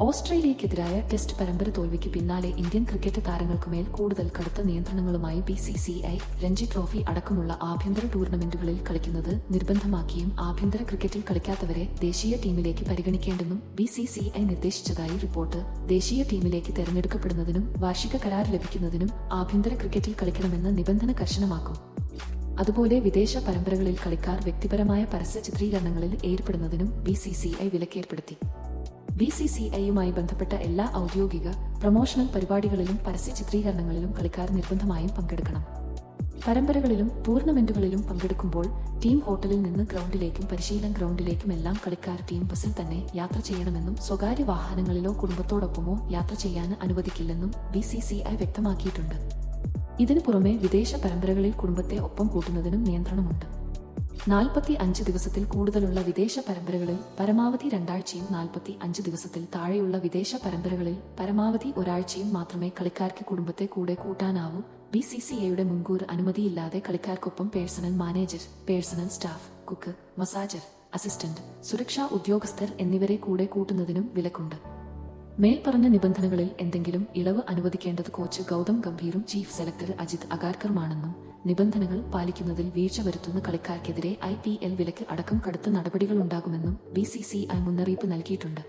ഓസ്ട്രേലിയക്കെതിരായ test പരമ്പര തോൽവിക്ക് പിന്നാലെ ഇന്ത്യൻ ക്രിക്കറ്റ് താരങ്ങൾക്കുമേൽ കൂടുതൽ കടുത്ത നിയന്ത്രണങ്ങളുമായി BCCI രഞ്ജി ട്രോഫി അടക്കമുള്ള ആഭ്യന്തര ടൂർണമെന്റുകളിൽ കളിക്കുന്നത് നിർബന്ധമാക്കിയും ആഭ്യന്തര ക്രിക്കറ്റിൽ കളിക്കാത്തവരെ ദേശീയ ടീമിലേക്ക് പരിഗണിക്കേണ്ടെന്നും BCCI നിർദ്ദേശിച്ചതായി റിപ്പോർട്ട്. ദേശീയ ടീമിലേക്ക് തെരഞ്ഞെടുക്കപ്പെടുന്നതിനും വാർഷിക കരാർ ലഭിക്കുന്നതിനും ആഭ്യന്തര ക്രിക്കറ്റിൽ കളിക്കണമെന്ന നിബന്ധന കർശനമാക്കും. അതുപോലെ വിദേശ പരമ്പരകളിൽ കളിക്കാർ വ്യക്തിപരമായ പരസ്യ ചിത്രീകരണങ്ങളിൽ ഏർപ്പെടുന്നതിനും BCCI വിലക്കേർപ്പെടുത്തി. BCCIയുമായി ബന്ധപ്പെട്ട എല്ലാ ഔദ്യോഗിക പ്രൊമോഷണൽ പരിപാടികളിലും പരസ്യ ചിത്രീകരണങ്ങളിലും കളിക്കാർ നിർബന്ധമായും പങ്കെടുക്കണം. പരമ്പരകളിലും ടൂർണമെന്റുകളിലും പങ്കെടുക്കുമ്പോൾ ടീം ഹോട്ടലിൽ നിന്ന് ഗ്രൗണ്ടിലേക്കും പരിശീലന ഗ്രൗണ്ടിലേക്കുമെല്ലാം കളിക്കാർ ടീം ബസിൽ തന്നെ യാത്ര ചെയ്യണമെന്നും സ്വകാര്യ വാഹനങ്ങളിലോ കുടുംബത്തോടൊപ്പമോ യാത്ര ചെയ്യാൻ അനുവദിക്കില്ലെന്നും BCCI വ്യക്തമാക്കിയിട്ടുണ്ട്. ഇതിനു പുറമെ വിദേശ പരമ്പരകളിൽ കുടുംബത്തെ ഒപ്പം കൂട്ടുന്നതിനും നിയന്ത്രണമുണ്ട്. 45 ദിവസത്തിൽ കൂടുതലുള്ള വിദേശ പരമ്പരകളിൽ പരമാവധി 2 ആഴ്ചയും 45 ദിവസത്തിൽ താഴെയുള്ള വിദേശ പരമ്പരകളിൽ പരമാവധി 1 ആഴ്ചയും മാത്രമേ കളിക്കാർക്ക് കുടുംബത്തെ കൂടെ കൂട്ടാനാവൂ. BCCIയുടെ മുൻകൂർ അനുമതിയില്ലാതെ കളിക്കാർക്കൊപ്പം personal manager, personal staff, cook, massager, assistant, സുരക്ഷാ ഉദ്യോഗസ്ഥർ എന്നിവരെ കൂടെ കൂട്ടുന്നതിനും വിലക്കുണ്ട്. മേൽപ്പറഞ്ഞ നിബന്ധനകളിൽ എന്തെങ്കിലും ഇളവ് അനുവദിക്കേണ്ടത് കോച്ച് ഗൗതം ഗംഭീറും ചീഫ് സെലക്ടർ അജിത് അഗാർക്കറുമാണെന്നും നിബന്ധനകൾ പാലിക്കുന്നതിൽ വീഴ്ച വരുത്തുന്ന കളിക്കാർക്കെതിരെ IPL വിലക്ക് അടക്കം കടുത്ത നടപടികളുണ്ടാകുമെന്നും BCCI മുന്നറിയിപ്പ് നൽകിയിട്ടുണ്ട്.